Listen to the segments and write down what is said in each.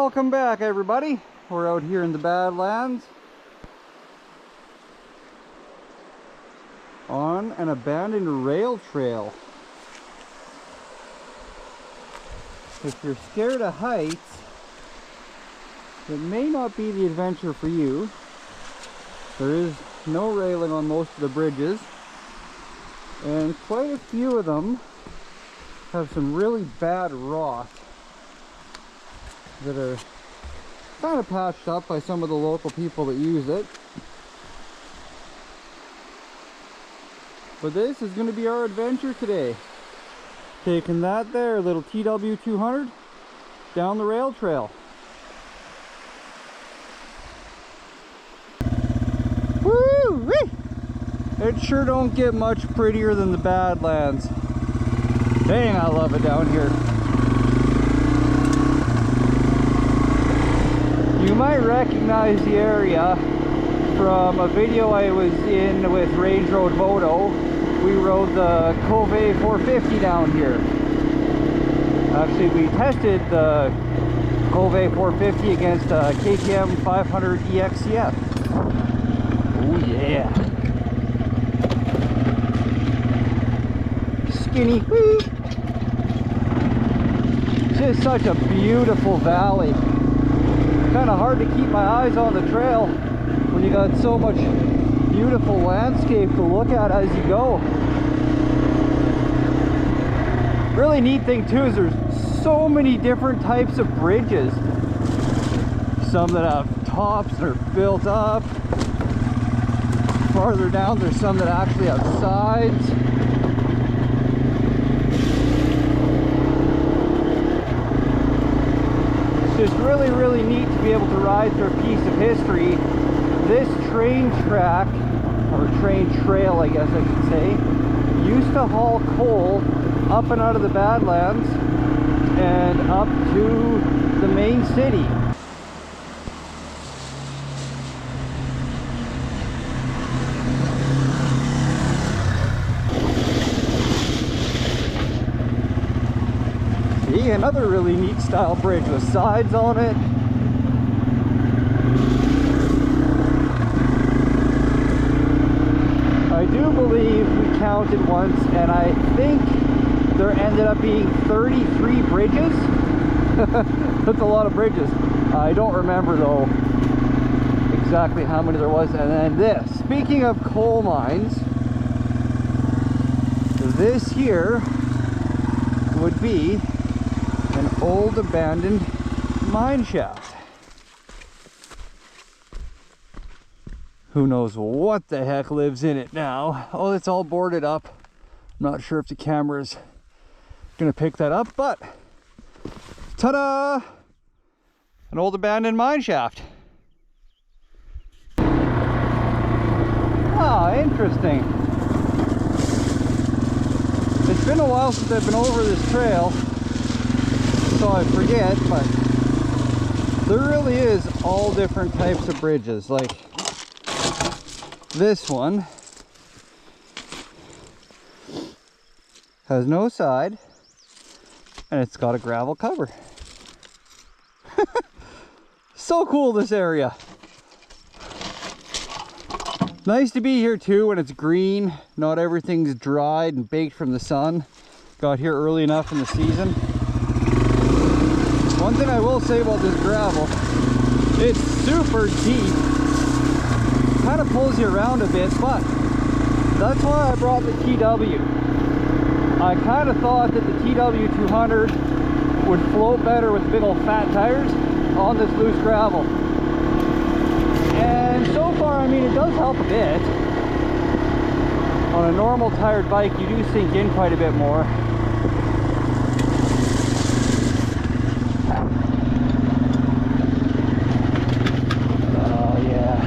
Welcome back, everybody. We're out here in the Badlands on an abandoned rail trail. If you're scared of heights, it may not be the adventure for you. There is no railing on most of the bridges, and quite a few of them have some really bad rot that are kind of patched up by some of the local people that use it. But this is going to be our adventure today. Taking that there little TW200 down the rail trail. Woo-wee! It sure don't get much prettier than the Badlands. Dang, I love it down here. You might recognize the area from a video I was in with Range Road Moto. We rode the Cove 450 down here. Actually, we tested the Cove 450 against a KTM 500 EXCF. Oh yeah. Skinny. Whee! It's just such a beautiful valley. Kind of hard to keep my eyes on the trail when you got so much beautiful landscape to look at as you go. Really neat thing too is there's so many different types of bridges. Some that have tops that are built up. Farther down there's some that actually have sides. It's just really neat to be able to ride through a piece of history. This train track, or train trail I guess I should say, used to haul coal up and out of the Badlands and up to the main city. See, another really neat style bridge with sides on it. I do believe we counted once, and I think there ended up being 33 bridges. That's a lot of bridges. I don't remember though exactly how many there was. And then this, speaking of coal mines, this here would be an old abandoned mine shaft. Who knows what the heck lives in it now. Oh, it's all boarded up. I'm not sure if the camera's gonna pick that up, but ta-da! An old abandoned mine shaft. Ah, interesting. It's been a while since I've been over this trail, so I forget, but there really is all different types of bridges. Like this one has no side and it's got a gravel cover. So cool, this area. Nice to be here too when it's green, not everything's dried and baked from the sun. Got here early enough in the season. One thing I will say about this gravel, it's super deep. Kind of pulls you around a bit, but that's why I brought the TW. I kind of thought that the TW200 would float better with big old fat tires on this loose gravel. And so far, I mean, it does help a bit. On a normal tired bike, you do sink in quite a bit more. Oh yeah.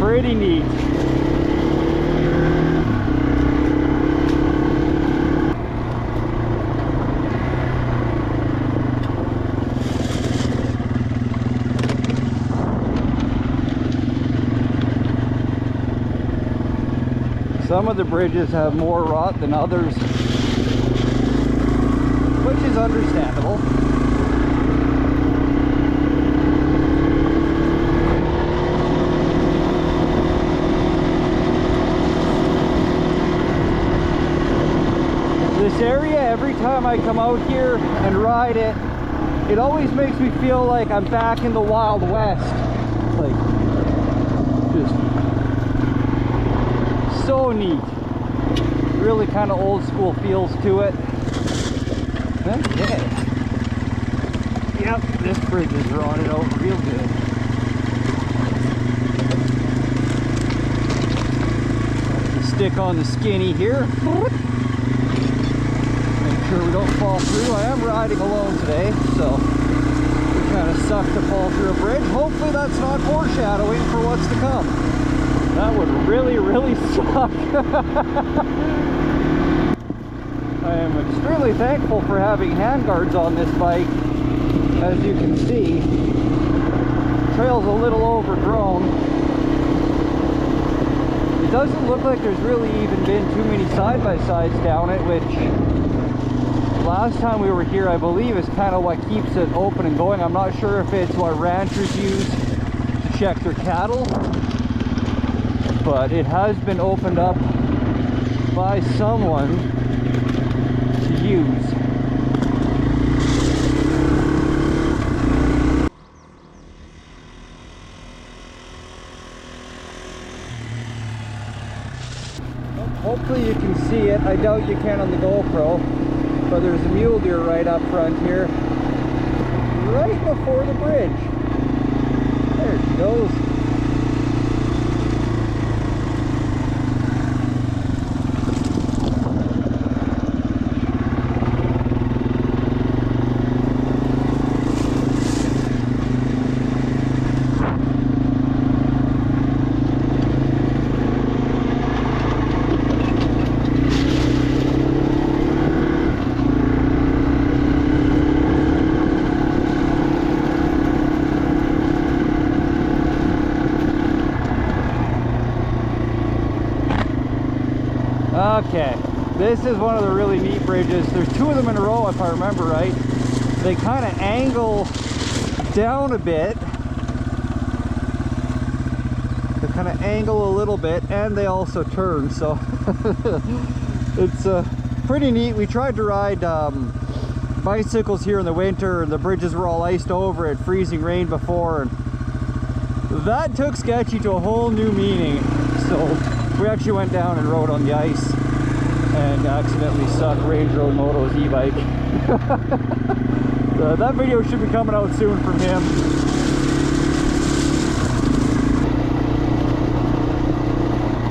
Pretty neat. Some of the bridges have more rot than others, which is understandable. every time I come out here and ride it, it always makes me feel like I'm back in the Wild West. Like, just so neat. Really kind of old school feels to it. Okay. Yep, this bridge is rotted out real good. Stick on the skinny here. Make sure we don't fall through. I am riding alone today, so it kind of sucks to fall through a bridge. Hopefully that's not foreshadowing for what's to come. That would really, really suck. I am extremely thankful for having handguards on this bike. As you can see, the trail's a little overgrown. It doesn't look like there's really even been too many side-by-sides down it, which last time we were here I believe is kind of what keeps it open and going. I'm not sure if it's what ranchers use to check their cattle, but it has been opened up by someone to use. Hopefully you can see it. I doubt you can on the GoPro, but there's a mule deer right up front here, right before the bridge. There she goes. Okay, this is one of the really neat bridges. There's two of them in a row if I remember right. They kind of angle down a bit. They kind of angle a little bit, and they also turn, so it's pretty neat. We tried to ride bicycles here in the winter, and the bridges were all iced over at freezing rain before, and that took Sketchy to a whole new meaning. So we actually went down and rode on the ice and accidentally sucked Range Road Moto's e-bike. That video should be coming out soon from him.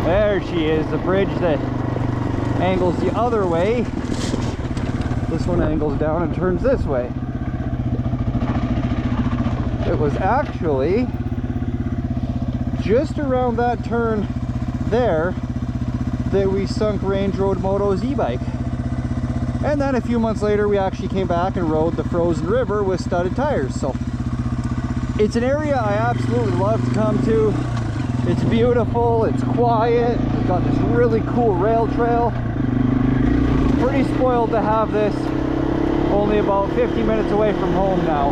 There she is, the bridge that angles the other way. This one angles down and turns this way. It was actually just around that turn there that we sunk Range Road Moto's e-bike. And then a few months later we actually came back and rode the frozen river with studded tires. So it's an area I absolutely love to come to. It's beautiful, it's quiet, we've got this really cool rail trail. Pretty spoiled to have this only about 50 minutes away from home now.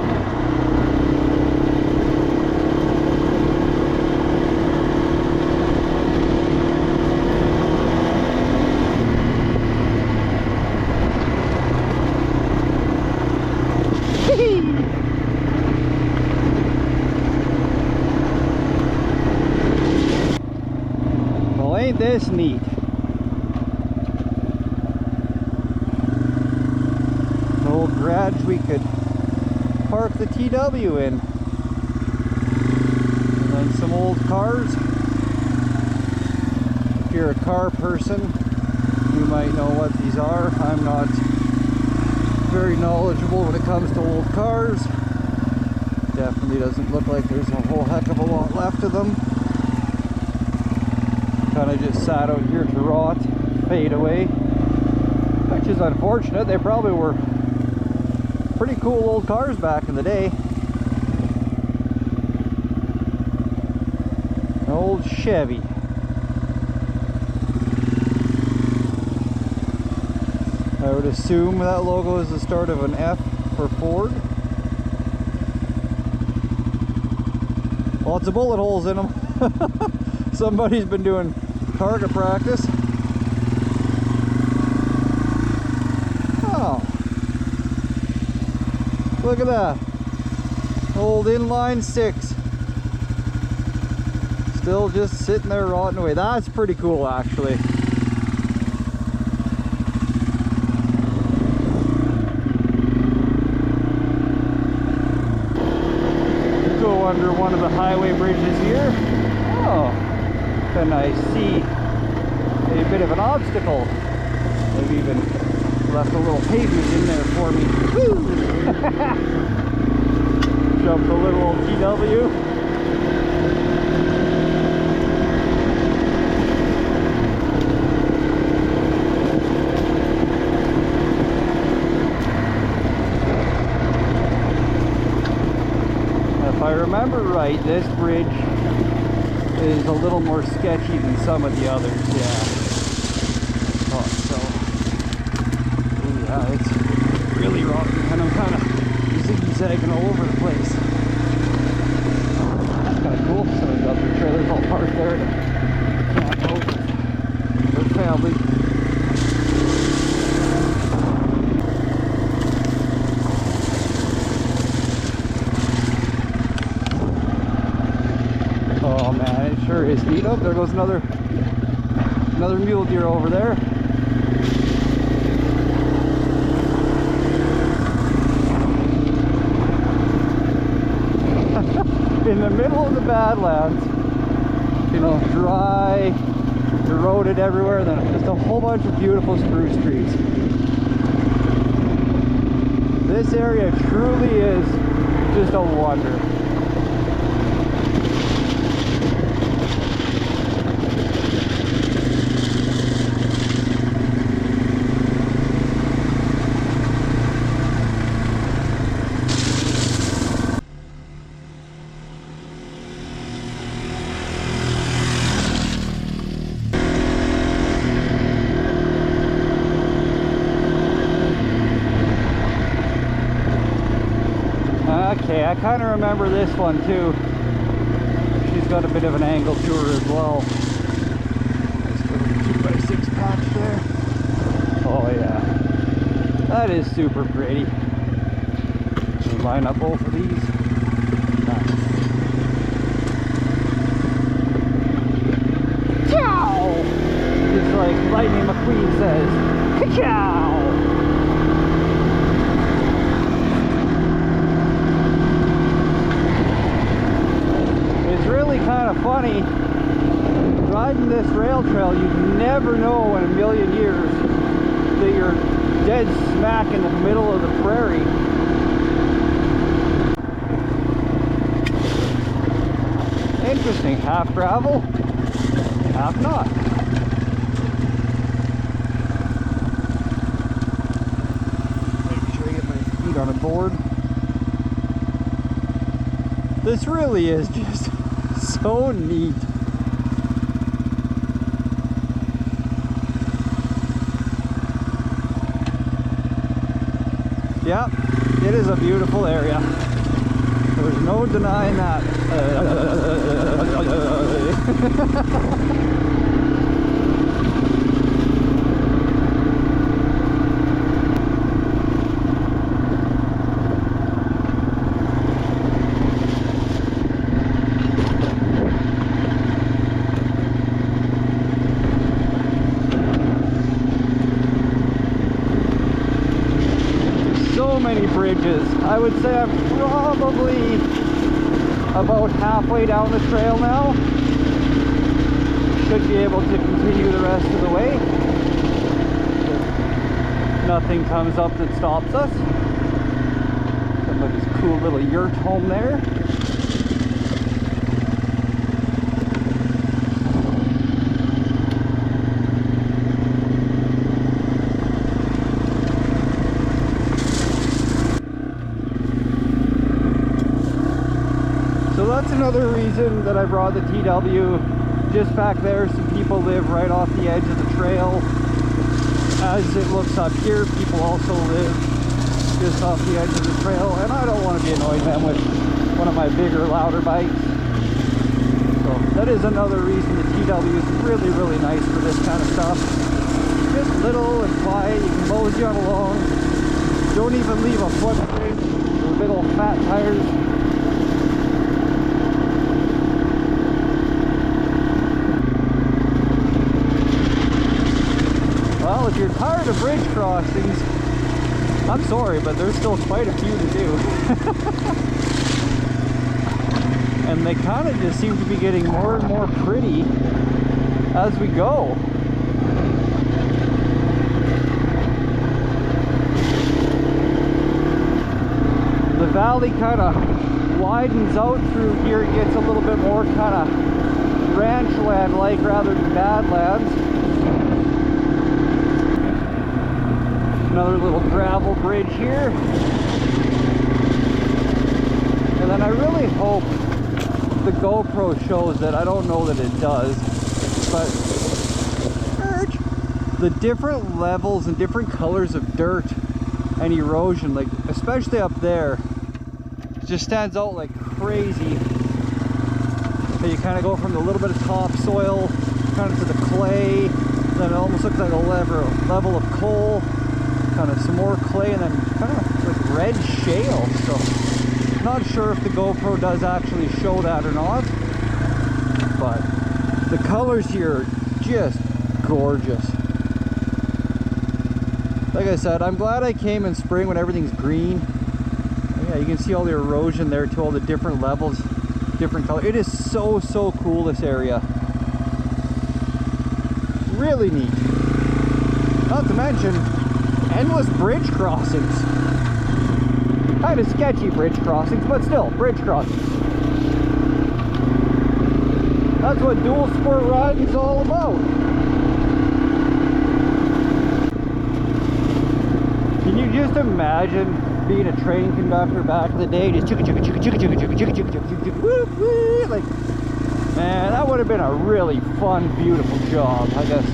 Well, ain't this neat? An old garage we could park the TW in. And then some old cars. If you're a car person, you might know what these are. I'm not very knowledgeable when it comes to old cars. Definitely doesn't look like there's a whole heck of a lot left of them. Kind of just sat out here to rot, fade away, which is unfortunate. They probably were pretty cool old cars back in the day. An old Chevy. I would assume that logo is the start of an F for Ford. Lots of bullet holes in them. Somebody's been doing target practice. Oh, Look at that. Old inline 6. Still just sitting there rotting away. That's pretty cool, actually. Go under one of the highway bridges here. Oh, then I see a bit of an obstacle. They've even left a little pavement in there for me. Woo! Jumped a little old TW. If I remember right, this bridge is a little more sketchy than some of the others, yeah. Oh, so, yeah, it's really rocky, and I'm kind of zigzagging all over the place. That's kind of cool. So we've got the trailers all parked there to camp out with their family. Oh man, it sure is neat. Oh, there goes another mule deer over there. In the middle of the Badlands, you know, dry, eroded everywhere, then just a whole bunch of beautiful spruce trees. This area truly is just a wonder. Okay, I kind of remember this one too. She's got a bit of an angle to her as well. Nice little 2x6 patch there. Oh yeah, that is super pretty. We'll line up both of these. Nice. Ciao! Just like Lightning McQueen says, ka-chow! Kind of funny riding this rail trail. You never know in a million years that you're dead smack in the middle of the prairie. Interesting, half gravel, half not. Make sure I get my feet on a board. This really is just so neat. Yeah, it is a beautiful area. There's no denying that. Many bridges. I would say I'm probably about halfway down the trail now. Should be able to continue the rest of the way. Nothing comes up that stops us. Somebody's cool little yurt home there. That's another reason that I brought the TW. Just back there, some people live right off the edge of the trail. As it looks up here, people also live just off the edge of the trail, and I don't want to be annoying them with one of my bigger, louder bikes. So that is another reason the TW is really, really nice for this kind of stuff. Just little and quiet, you can mosey on along. Don't even leave a footprint. big old fat tires. Well, if you're tired of bridge crossings, I'm sorry, but there's still quite a few to do. And they kind of just seem to be getting more and more pretty as we go. The valley kind of widens out through here. It gets a little bit more kind of ranch land like rather than badlands. Another little gravel bridge here. And then I really hope the GoPro shows that. I don't know that it does, but the different levels and different colors of dirt and erosion, like especially up there, just stands out like crazy. So you kind of go from the little bit of topsoil kind of to the clay, then it almost looks like a level of coal, kind of some more clay, and then kind of like red shale. So not sure if the GoPro does actually show that or not, but the colors here are just gorgeous. Like I said, I'm glad I came in spring when everything's green. Yeah, you can see all the erosion there to all the different levels, different colors. It is so cool, this area. Really neat. Not to mention endless bridge crossings. Kind of sketchy bridge crossings, but still bridge crossings. That's what dual sport riding's all about. Can you just imagine being a train conductor back in the day, just like, man, that would have been a really fun, beautiful job. I guess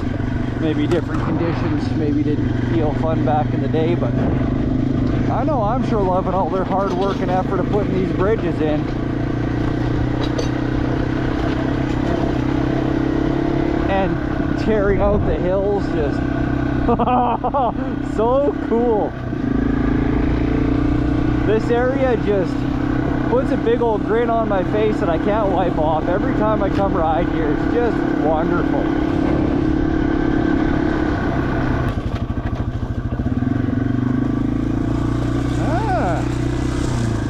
maybe different conditions maybe didn't feel fun back in the day, but I know I'm sure loving all their hard work and effort of putting these bridges in. And tearing out the hills, just so cool. This area just puts a big old grin on my face that I can't wipe off every time I come ride here. It's just wonderful.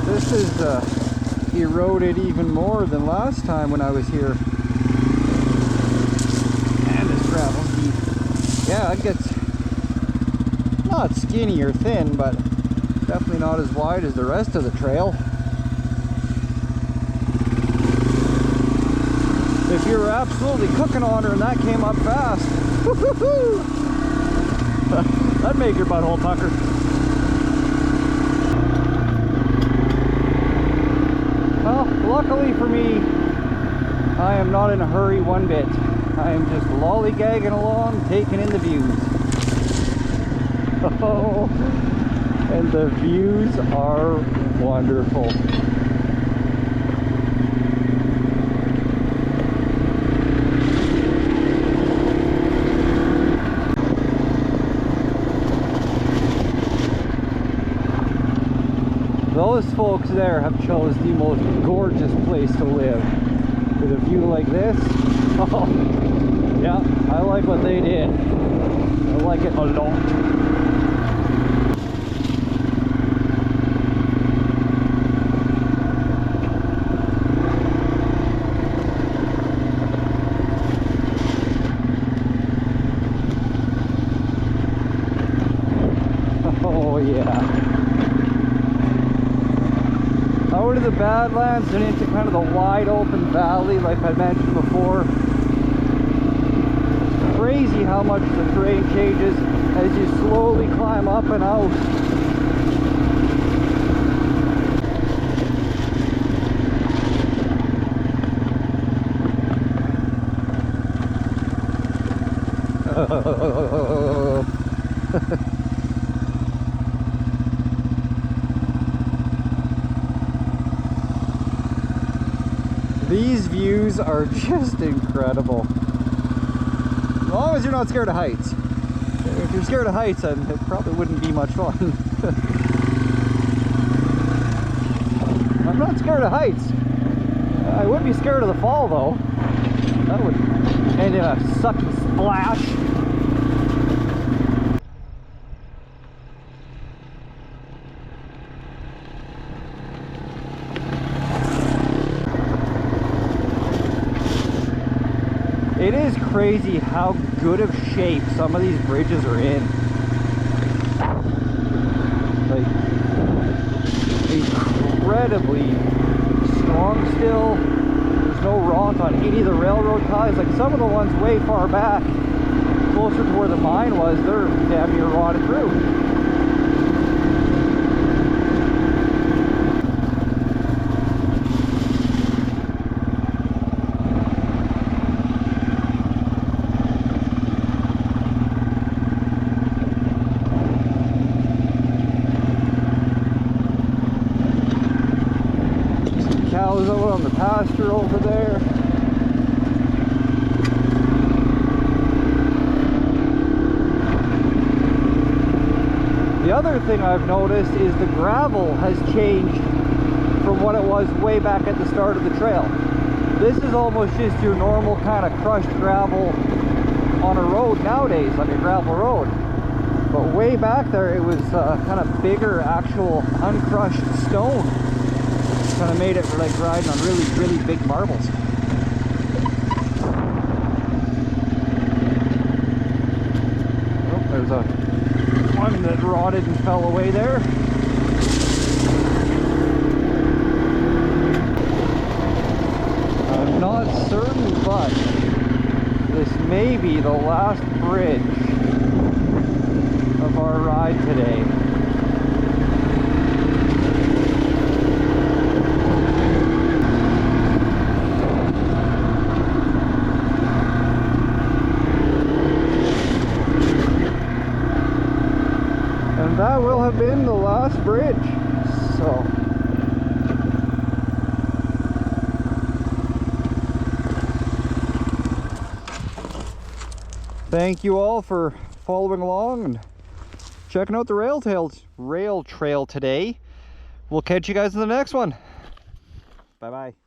This is eroded even more than last time when I was here. And this gravel's deep. Yeah, it gets not skinny or thin, but definitely not as wide as the rest of the trail. If you were absolutely cooking on her and that came up fast, that'd make your butthole pucker. Well, luckily for me, I am not in a hurry one bit. I am just lollygagging along, taking in the views. Oh, and the views are wonderful. Those folks there have chose the most gorgeous place to live. With a view like this, oh, yeah, I like what they did. I like it a lot. Oh yeah. Out of the badlands and into kind of the wide open valley like I mentioned before. It's crazy how much the terrain changes as you slowly climb up and out. These views are just incredible. As long as you're not scared of heights. If you're scared of heights, then it probably wouldn't be much fun. I'm not scared of heights. I would be scared of the fall though. That would end in a sucky splash. It is crazy how good of shape some of these bridges are in. Like, incredibly strong still. There's no rot on any of the railroad ties. Like some of the ones way far back, closer to where the mine was, they're damn near rotted through. Cows out on the pasture over there. The other thing I've noticed is the gravel has changed from what it was way back at the start of the trail. This is almost just your normal kind of crushed gravel on a road nowadays, like a gravel road. But way back there it was kind of bigger actual uncrushed stone. Kind of made it like riding on really big marbles. Oh, there's a one that rotted and fell away there. I'm not certain, but this may be the last bridge of our ride today. That will have been the last bridge. So thank you all for following along and checking out the rail trail today. We'll catch you guys in the next one. Bye bye.